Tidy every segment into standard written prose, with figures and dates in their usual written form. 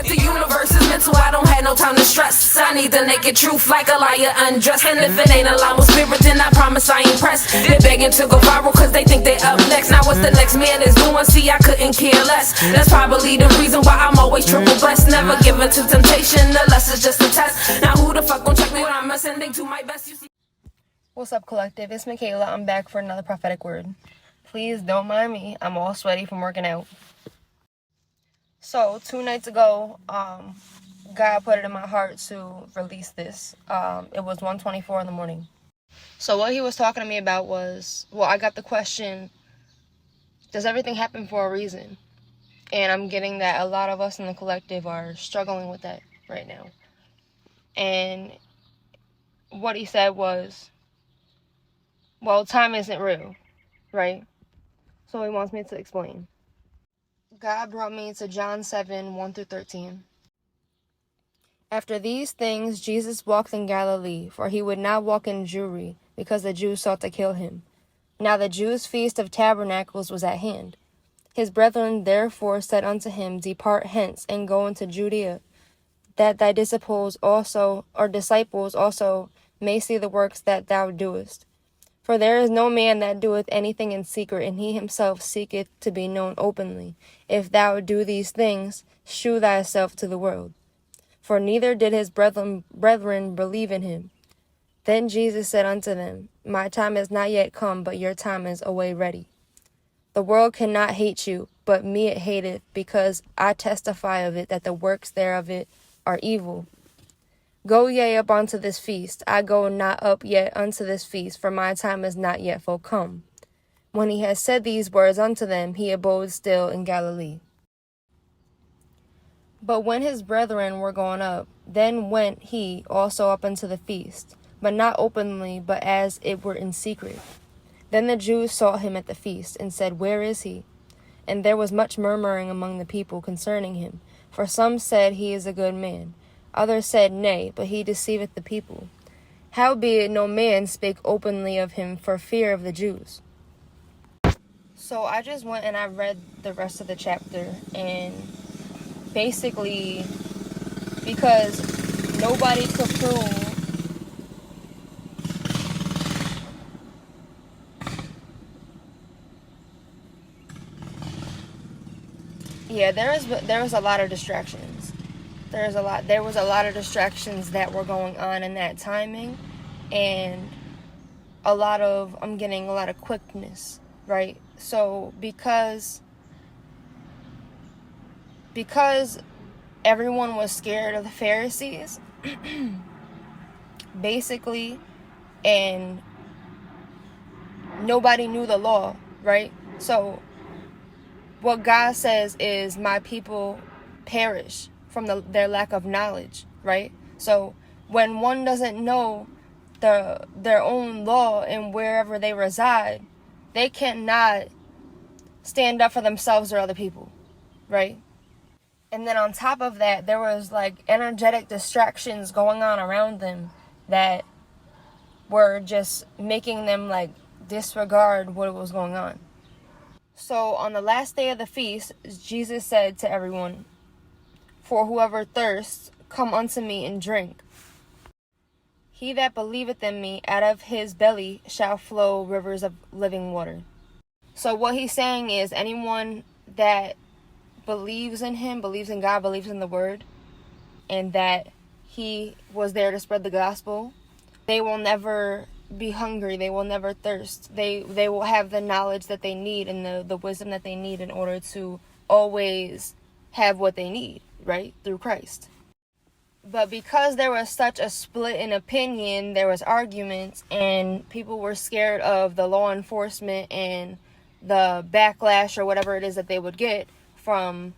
Cause the universe is mental, I don't have no time to stress. I need the naked truth like a liar undressed. And if it ain't aligned with spirit, then I promise I ain't pressed. They're begging to go viral cause they think they up next. Now what's the next man is doing? See, I couldn't care less. That's probably the reason why I'm always triple blessed. Never given to temptation unless it's just a test. Now who the fuck gon' check me when I'm ascending to my best? You see. What's up, collective? It's Michaela. I'm back for another prophetic word. Please don't mind me. I'm all sweaty from working out. So 2 nights ago, God put it in my heart to release this. It was 1:24 in the morning. So what he was talking to me about was, I got the question, does everything happen for a reason? And I'm getting that a lot of us in the collective are struggling with that right now. And what he said was, time isn't real, right? So he wants me to explain. God brought me to John 7, 1-13. After these things, Jesus walked in Galilee, for he would not walk in Jewry, because the Jews sought to kill him. Now the Jews' feast of tabernacles was at hand. His brethren therefore said unto him, Depart hence, and go into Judea, that thy disciples also may see the works that thou doest. For there is no man that doeth anything in secret, and he himself seeketh to be known openly. If thou do these things, shew thyself to the world. For neither did his brethren believe in him. Then Jesus said unto them, My time is not yet come, but your time is away ready. The world cannot hate you, but me it hateth, because I testify of it that the works thereof it are evil. Go ye up unto this feast. I go not up yet unto this feast, for my time is not yet full come. When he had said these words unto them, he abode still in Galilee. But when his brethren were gone up, then went he also up unto the feast, but not openly, but as it were in secret. Then the Jews sought him at the feast, and said, Where is he? And there was much murmuring among the people concerning him. For some said, He is a good man. Others said, Nay, but he deceiveth the people. Howbeit no man spake openly of him for fear of the Jews. So I just went and I read the rest of the chapter, and basically, because nobody could prove there was a lot of distractions. There was a lot of distractions that were going on in that timing, and I'm getting a lot of quickness, right? So because everyone was scared of the Pharisees, basically, and nobody knew the law, right? So what God says is, my people perish from their lack of knowledge, right? So when one doesn't know their own law and wherever they reside, they cannot stand up for themselves or other people, right? And then on top of that, there was like energetic distractions going on around them that were just making them like disregard what was going on. So on the last day of the feast, Jesus said to everyone, For whoever thirsts, come unto me and drink. He that believeth in me, out of his belly shall flow rivers of living water. So what he's saying is, anyone that believes in him, believes in God, believes in the word, and that he was there to spread the gospel, they will never be hungry. They will never thirst. They will have the knowledge that they need and the wisdom that they need in order to always have what they need, right? Through Christ. But because there was such a split in opinion, there was arguments, and people were scared of the law enforcement and the backlash or whatever it is that they would get from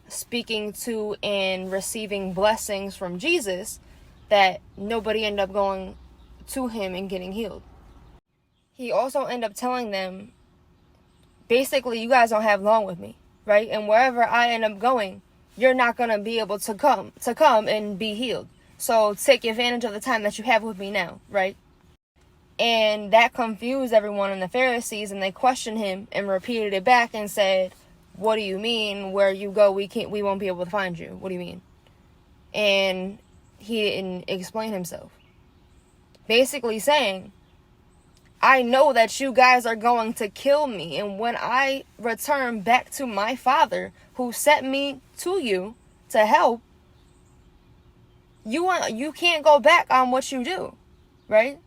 speaking to and receiving blessings from Jesus, that nobody ended up going to him and getting healed. He also ended up telling them, basically, you guys don't have long with me, right? And wherever I end up going, you're not going to be able to come and be healed. So take advantage of the time that you have with me now, right? And that confused everyone in the Pharisees, and they questioned him and repeated it back and said, what do you mean? Where you go, we won't be able to find you. What do you mean? And he didn't explain himself. Basically saying, I know that you guys are going to kill me. And when I return back to my Father who sent me to you to help, you can't go back on what you do, right?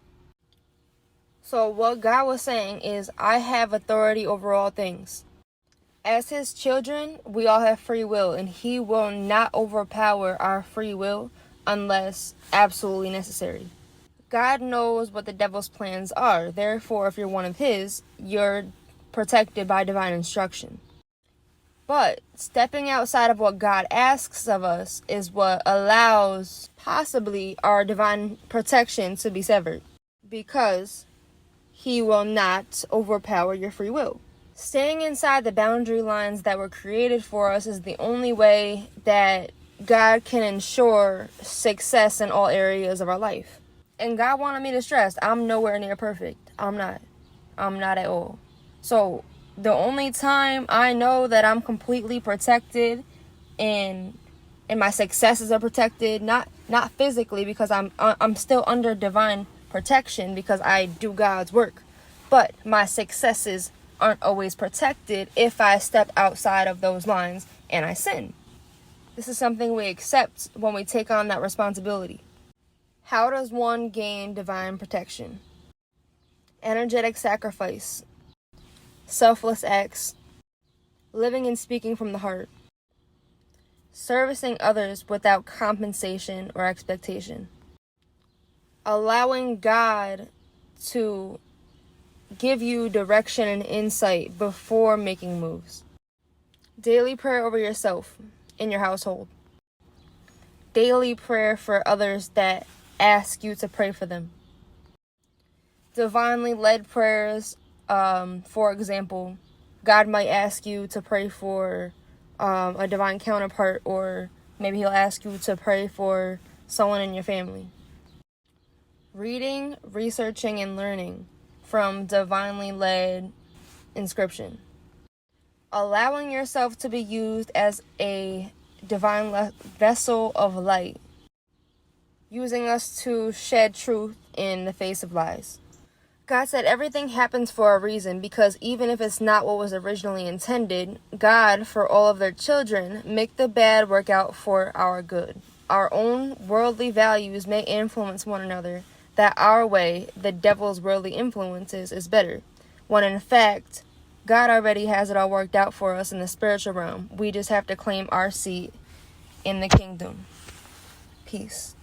So what God was saying is, I have authority over all things. As his children, we all have free will, and he will not overpower our free will unless absolutely necessary. God knows what the devil's plans are. Therefore, if you're one of his, you're protected by divine instruction. But stepping outside of what God asks of us is what allows possibly our divine protection to be severed, because he will not overpower your free will. Staying inside the boundary lines that were created for us is the only way that God can ensure success in all areas of our life. And God wanted me to stress, I'm nowhere near perfect. I'm not at all. So the only time I know that I'm completely protected and my successes are protected, not physically, because I'm still under divine protection because I do God's work, but my successes aren't always protected if I step outside of those lines and I sin. This is something we accept when we take on that responsibility. How does one gain divine protection? Energetic sacrifice, selfless acts, living and speaking from the heart, servicing others without compensation or expectation, allowing God to give you direction and insight before making moves. Daily prayer over yourself in your household. Daily prayer for others that ask you to pray for them. Divinely led prayers, for example, God might ask you to pray for a divine counterpart, or maybe he'll ask you to pray for someone in your family. Reading, researching, and learning from divinely led inscription. Allowing yourself to be used as a divine vessel of light. Using us to shed truth in the face of lies. God said everything happens for a reason, because even if it's not what was originally intended, God, for all of their children, make the bad work out for our good. Our own worldly values may influence one another, that our way, the devil's worldly influences, is better, when in fact, God already has it all worked out for us in the spiritual realm. We just have to claim our seat in the kingdom. Peace.